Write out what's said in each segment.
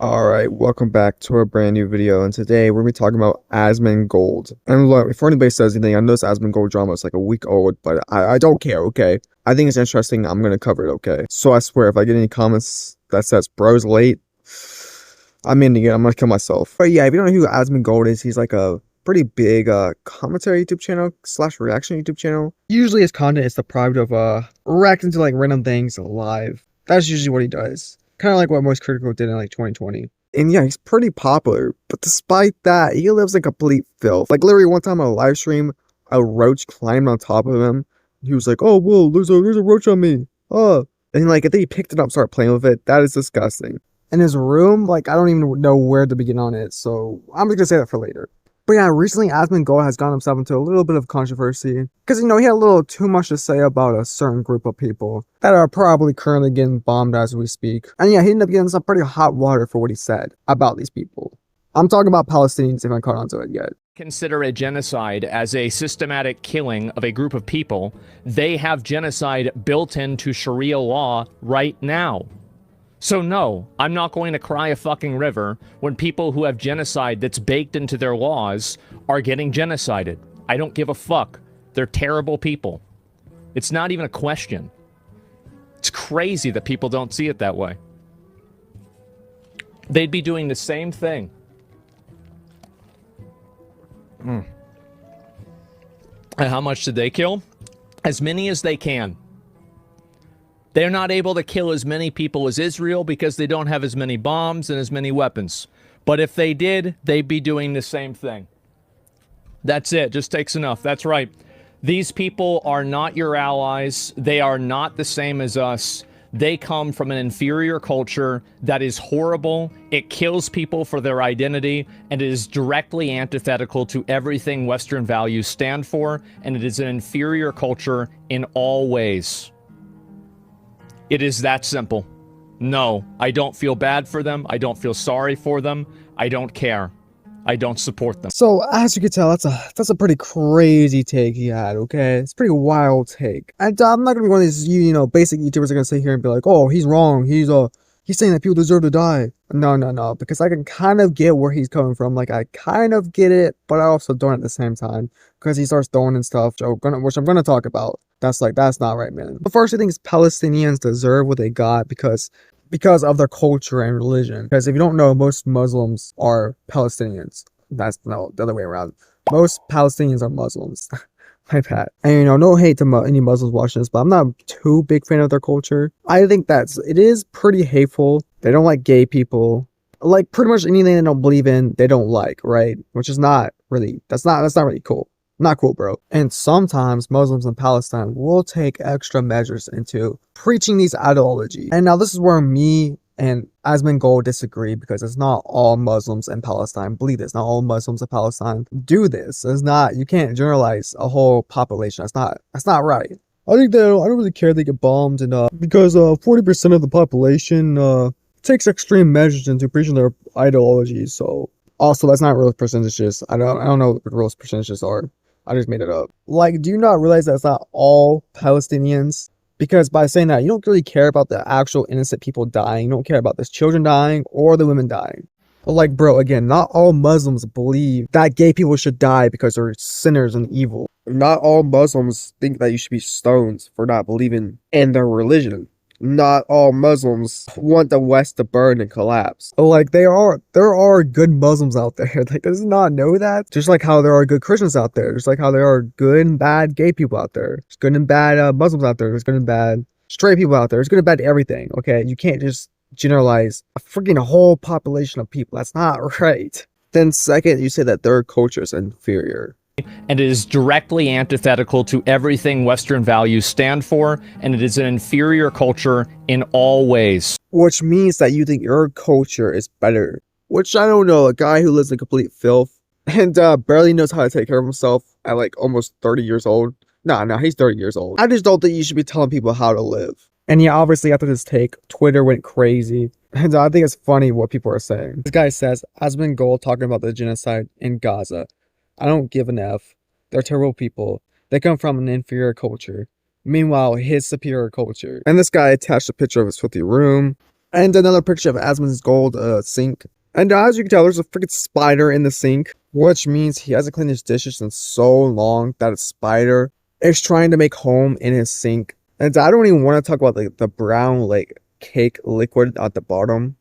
Alright, welcome back to a brand new video, and today we're going to be talking about Asmongold. And look, before anybody says anything, I know this Asmongold drama is like a week old, but I don't care, okay? I think it's interesting, I'm going to cover it, okay? So I swear, if I get any comments that says, bro's late, I'm ending it, I'm going to kill myself. But yeah, if you don't know who Asmongold is, he's like a pretty big commentary YouTube channel / reaction YouTube channel. Usually his content is deprived of reacting to like random things live. That's usually what he does. Kind of like what most critical did in like 2020. And yeah, he's pretty popular, but despite that, he lives in complete filth. Like literally one time on a live stream, a roach climbed on top of him. He was like, "Oh, whoa, there's a roach on me." Oh, and like I think he picked it up, started playing with it. That is disgusting. And his room, like I don't even know where to begin on it, so I'm just gonna say that for later. But yeah, recently Asmongold has gotten himself into a little bit of controversy because, you know, he had a little too much to say about a certain group of people that are probably currently getting bombed as we speak. And yeah, he ended up getting some pretty hot water for what he said about these people. I'm talking about Palestinians if I haven't caught onto it yet. Consider a genocide as a systematic killing of a group of people. They have genocide built into Sharia law right now. So no, I'm not going to cry a fucking river when people who have genocide that's baked into their laws are getting genocided. I don't give a fuck. They're terrible people. It's not even a question. It's crazy that people don't see it that way. They'd be doing the same thing. And how much did they kill? As many as they can. They're not able to kill as many people as Israel because they don't have as many bombs and as many weapons. But if they did, they'd be doing the same thing. That's it. Just takes enough. That's right. These people are not your allies. They are not the same as us. They come from an inferior culture that is horrible. It kills people for their identity, and it is directly antithetical to everything Western values stand for, and it is an inferior culture in all ways. It is that simple. No, I don't feel bad for them. I don't feel sorry for them. I don't care. I don't support them. So as you can tell, that's a pretty crazy take he had, okay? It's a pretty wild take. And I'm not gonna be one of these, you know, basic YouTubers that are gonna sit here and be like, "Oh, he's wrong. He's saying that people deserve to die." No, because I can kind of get where he's coming from. Like I kind of get it, but I also don't at the same time because he starts throwing in stuff, which I'm gonna talk about. That's not right, man. The first thing is Palestinians deserve what they got because of their culture and religion. Because if you don't know, most Muslims are Palestinians. That's no, the other way around. Most Palestinians are Muslims. My bad. And you know, no hate to any Muslims watching this, but I'm not too big fan of their culture. I think it is pretty hateful. They don't like gay people. Like pretty much anything they don't believe in, they don't like, right? Which is not really, that's not really cool. Not cool, bro. And sometimes Muslims in Palestine will take extra measures into preaching these ideologies. And now this is where me and Asmongold disagree, because it's not all Muslims in Palestine believe this. Not all Muslims in Palestine do this. It's not, you can't generalize a whole population. That's not right. I think that I don't really care they get bombed, and because 40% of the population takes extreme measures into preaching their ideologies. So also that's not real percentages. I don't know what real percentages are. I just made it up. Like, do you not realize that it's not all Palestinians? Because by saying that, you don't really care about the actual innocent people dying. You don't care about the children dying or the women dying. But like, bro, again, not all Muslims believe that gay people should die because they're sinners and evil. Not all Muslims think that you should be stoned for not believing in their religion. Not all Muslims want the West to burn and collapse. Like, there are good Muslims out there. Like, does not know that? Just like how there are good Christians out there. Just like how there are good and bad gay people out there. There's good and bad Muslims out there. There's good and bad straight people out there. There's good and bad everything, okay? You can't just generalize a freaking whole population of people. That's not right. Then second, you say that their culture is inferior. And it is directly antithetical to everything Western values stand for, and it is an inferior culture in all ways. Which means that you think your culture is better. Which, I don't know, a guy who lives in complete filth and barely knows how to take care of himself at like almost 30 years old. Nah, he's 30 years old. I just don't think you should be telling people how to live. And yeah, obviously after this take, Twitter went crazy. And I think it's funny what people are saying. This guy says, Asmongold talking about the genocide in Gaza. I don't give an F. They're terrible people. They come from an inferior culture. Meanwhile, his superior culture. And this guy attached a picture of his filthy room. And another picture of Asmongold sink. And as you can tell, there's a freaking spider in the sink, which means he hasn't cleaned his dishes in so long that a spider is trying to make home in his sink. And I don't even want to talk about the brown like cake liquid at the bottom.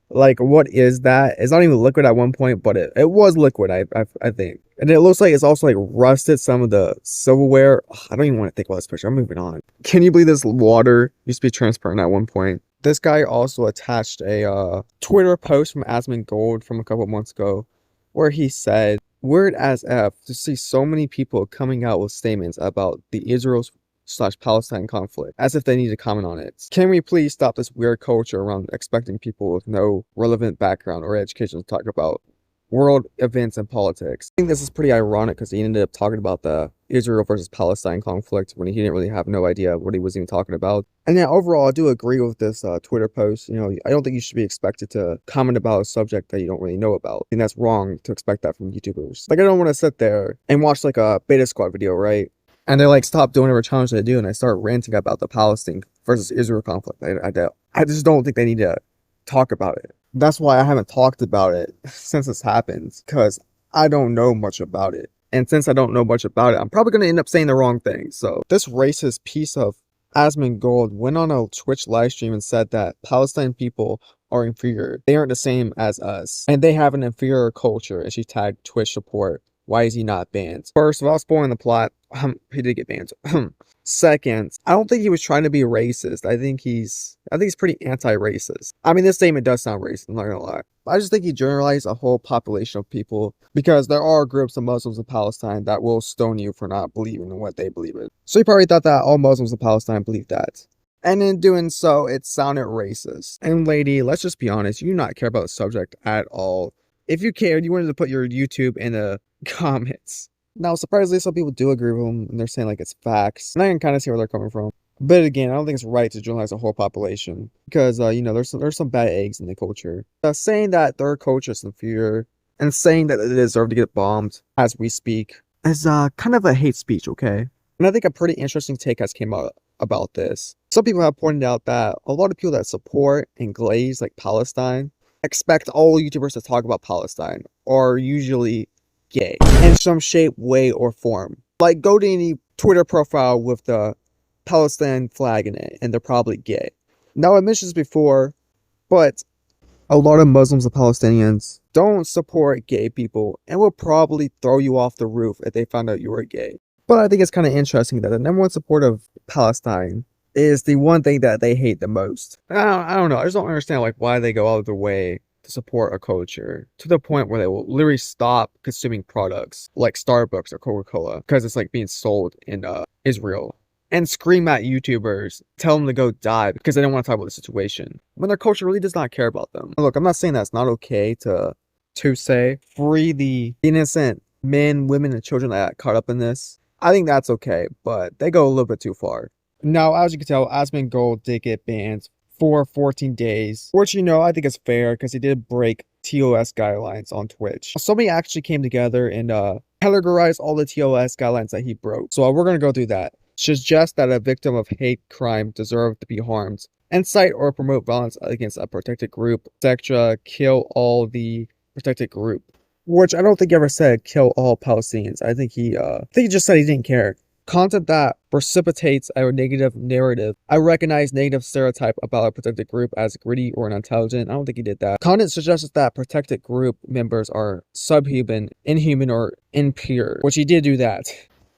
Like, what is that? It's not even liquid at one point, but it was liquid, I think. And it looks like it's also like rusted some of the silverware. Ugh, I don't even want to think about this picture. I'm moving on. Can you believe this water used to be transparent at one point? This guy also attached a Twitter post from Asmongold from a couple months ago where he said, "Weird as F to see so many people coming out with statements about the Israel/Palestine conflict as if they need to comment on it. Can we please stop this weird culture around expecting people with no relevant background or education to talk about world events and politics?" I think this is pretty ironic because he ended up talking about the Israel versus Palestine conflict when he didn't really have no idea what he was even talking about. And yeah, overall, I do agree with this Twitter post. You know, I don't think you should be expected to comment about a subject that you don't really know about. And that's wrong to expect that from YouTubers. Like, I don't want to sit there and watch like a Beta Squad video, right? And they like stop doing whatever challenge they do, and I start ranting about the Palestine versus Israel conflict. I just don't think they need to talk about it. That's why I haven't talked about it since this happened, because I don't know much about it. And since I don't know much about it, I'm probably going to end up saying the wrong thing. So this racist piece of Asmongold went on a Twitch live stream and said that Palestine people are inferior. They aren't the same as us, and they have an inferior culture. And she tagged Twitch support. Why is he not banned? First, without spoiling the plot, he did get banned. Second, I don't think he was trying to be racist. I think he's pretty anti-racist. I mean, this statement does sound racist, I'm not gonna lie. I just think he generalized a whole population of people because there are groups of Muslims in Palestine that will stone you for not believing in what they believe in. So he probably thought that all Muslims in Palestine believe that. And in doing so, it sounded racist. And lady, let's just be honest, you do not care about the subject at all. If you cared, you wanted to put your YouTube in the comments. Now, surprisingly, some people do agree with him, and they're saying like it's facts. And I can kind of see where they're coming from. But again, I don't think it's right to generalize the whole population because, you know, there's some bad eggs in the culture. Saying that their culture is inferior and saying that they deserve to get bombed as we speak is kind of a hate speech, okay? And I think a pretty interesting take has came out about this. Some people have pointed out that a lot of people that support and glaze like Palestine expect all YouTubers to talk about Palestine are usually gay in some shape, way, or form. Like, go to any Twitter profile with the Palestine flag in it, and they're probably gay. Now, I mentioned this before, but a lot of Muslims and Palestinians don't support gay people and will probably throw you off the roof if they found out you were gay. But I think it's kind of interesting that the number one supporter of Palestine is the one thing that they hate the most. I don't know. I just don't understand like why they go out of their way to support a culture to the point where they will literally stop consuming products like Starbucks or Coca-Cola because it's like being sold in Israel, and scream at YouTubers, tell them to go die because they don't want to talk about the situation when their culture really does not care about them. Look, I'm not saying that's not okay to say free the innocent men, women, and children that got caught up in this. I think that's okay, but they go a little bit too far. Now, as you can tell, Asmongold did get banned for 14 days, which, you know, I think is fair because he did break TOS guidelines on Twitch. Somebody actually came together and categorized all the TOS guidelines that he broke. So we're going to go through that. Suggest that a victim of hate crime deserves to be harmed, incite or promote violence against a protected group, etc., kill all the protected group. Which I don't think he ever said kill all Palestinians. I think he just said he didn't care. Content that precipitates a negative narrative. I recognize negative stereotype about a protected group as greedy or unintelligent. I don't think he did that. Content suggests that protected group members are subhuman, inhuman, or impure, which he did do that.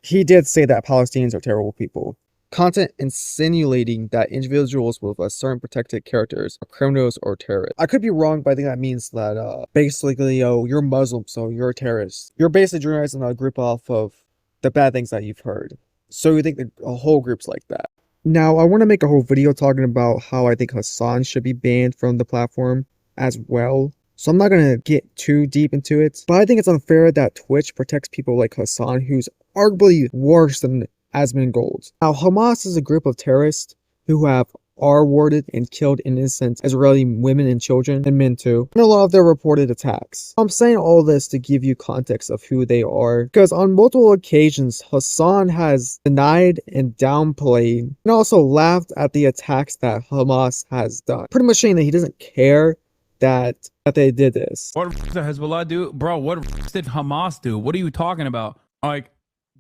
He did say that Palestinians are terrible people. Content insinuating that individuals with a certain protected characters are criminals or terrorists. I could be wrong, but I think that means that basically, you're Muslim, so you're a terrorist. You're basically generalizing a group off of the bad things that you've heard. So you think that a whole group's like that. Now, I want to make a whole video talking about how I think Hassan should be banned from the platform as well. So I'm not going to get too deep into it. But I think it's unfair that Twitch protects people like Hassan, who's arguably worse than Asmongold. Now, Hamas is a group of terrorists who have R-worded and killed innocent Israeli women and children, and men too, in a lot of their reported attacks. I'm saying all this to give you context of who they are, because on multiple occasions, Hassan has denied and downplayed, and also laughed at the attacks that Hamas has done. Pretty much saying that he doesn't care that they did this. What did Hezbollah do? Bro, what did Hamas do? What are you talking about? Like,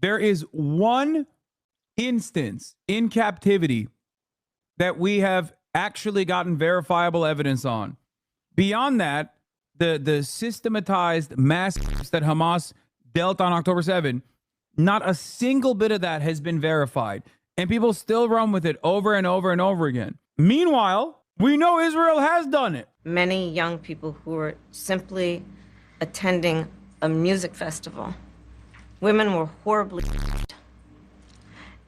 there is one instance in captivity that we have actually gotten verifiable evidence on. Beyond that, the systematized mass that Hamas dealt on October 7, not a single bit of that has been verified. And people still run with it over and over and over again. Meanwhile, we know Israel has done it. Many young people who were simply attending a music festival. Women were horribly.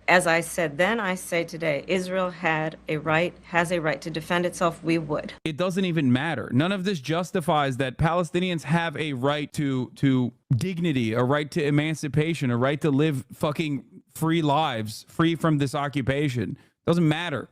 As I said then, I say today, Israel has a right to defend itself. We would. It doesn't even matter. None of this justifies that Palestinians have a right to dignity, a right to emancipation, a right to live fucking free lives, free from this occupation. Doesn't matter.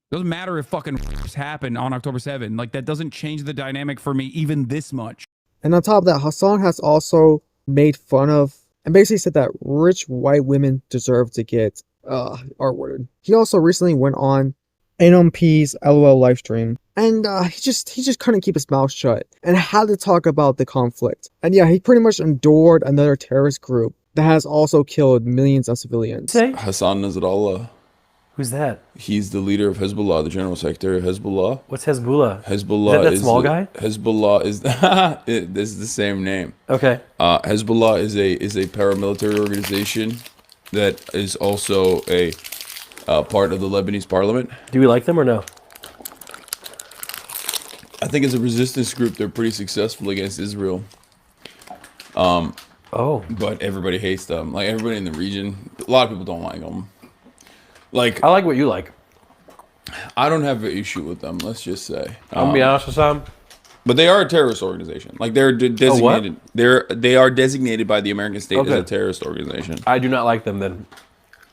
Doesn't matter if fucking happened on October 7. Like, that doesn't change the dynamic for me even this much. And on top of that, Hassan has also made fun of and basically said that rich white women deserve to get R-worded. He also recently went on NMP's LOL livestream, and he just couldn't keep his mouth shut and had to talk about the conflict. And yeah, he pretty much endured another terrorist group that has also killed millions of civilians. Hassan Nasrallah. Who's that? He's the leader of Hezbollah, the general secretary of Hezbollah. What's Hezbollah? Hezbollah is that small guy? Hezbollah is this is the same name. Okay. Hezbollah is a paramilitary organization that is also a part of the Lebanese parliament. Do we like them or no? I think as a resistance group, they're pretty successful against Israel. But everybody hates them. Like, everybody in the region, a lot of people don't like them. Like, I like what you like. I don't have an issue with them, let's just say. I'm gonna be honest with Sam. But they are a terrorist organization. Like, they're designated. They are designated by the American state as a terrorist organization. I do not like them then.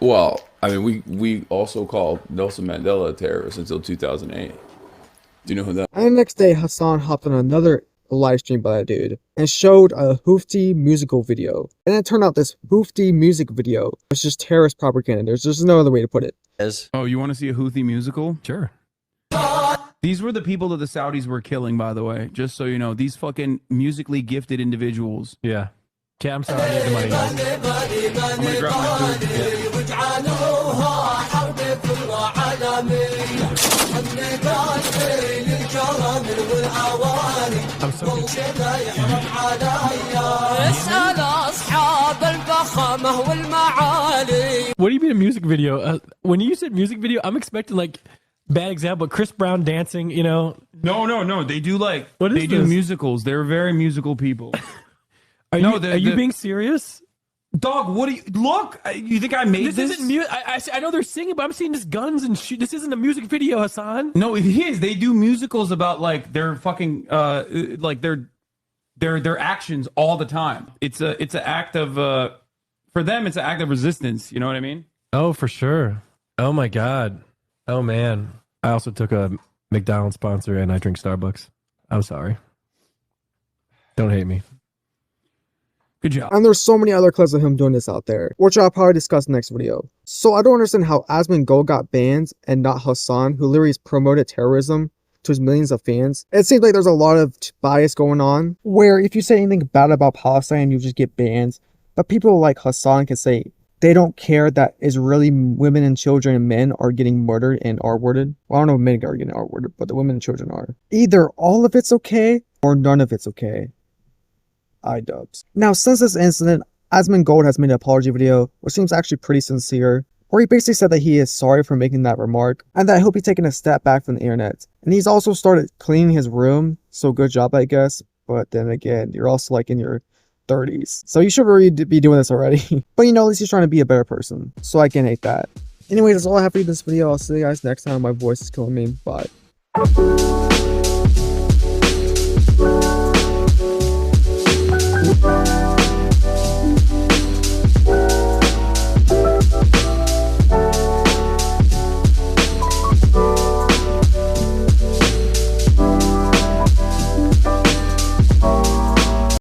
Well, I mean, we also called Nelson Mandela a terrorist until 2008. Do you know who that? And the next day, Hassan hopped on another live stream by a dude and showed a Hoofty musical video. And it turned out this Hoofty music video was just terrorist propaganda. There's just no other way to put it. Oh, you want to see a Houthi musical? Sure. These were the people that the Saudis were killing, by the way. Just so you know, these fucking musically gifted individuals. Yeah. Okay, I'm sorry. I need the money, guys. I'm gonna grab my food. I'm so What do you mean a music video? When you said music video, I'm expecting like bad example, Chris Brown dancing, you know. No. They do like do musicals. They're very musical people. Are you being serious? Dog, what do you look? You think I made this? This isn't music. I know they're singing, but I'm seeing just guns and shoot. This isn't a music video, Hassan. No, it is. They do musicals about like their fucking like their actions all the time. It's an act of for them. It's an act of resistance. You know what I mean? Oh, for sure. Oh my God. Oh man. I also took a McDonald's sponsor and I drink Starbucks. I'm sorry. Don't hate me. Good job. And there's so many other clips of him doing this out there, which I'll probably discuss next video. So I don't understand how Asmongold got banned and not Hassan, who literally has promoted terrorism to his millions of fans. It seems like there's a lot of bias going on, where if you say anything bad about Palestine, you just get banned. But people like Hassan can say they don't care that Israeli women and children and men are getting murdered and R-worded. Well, I don't know if men are getting R-worded, but the women and children are. Either all of it's okay or none of it's okay. iDubbbz. Now, since this incident, Asmongold has made an apology video, which seems actually pretty sincere, where he basically said that he is sorry for making that remark, and that he'll be taking a step back from the internet. And he's also started cleaning his room, so good job, I guess. But then again, you're also like in your 30s, so you should really be doing this already. But you know, at least he's trying to be a better person, so I can't hate that. Anyway, that's all I have for you this video. I'll see you guys next time. My voice is killing me. Bye.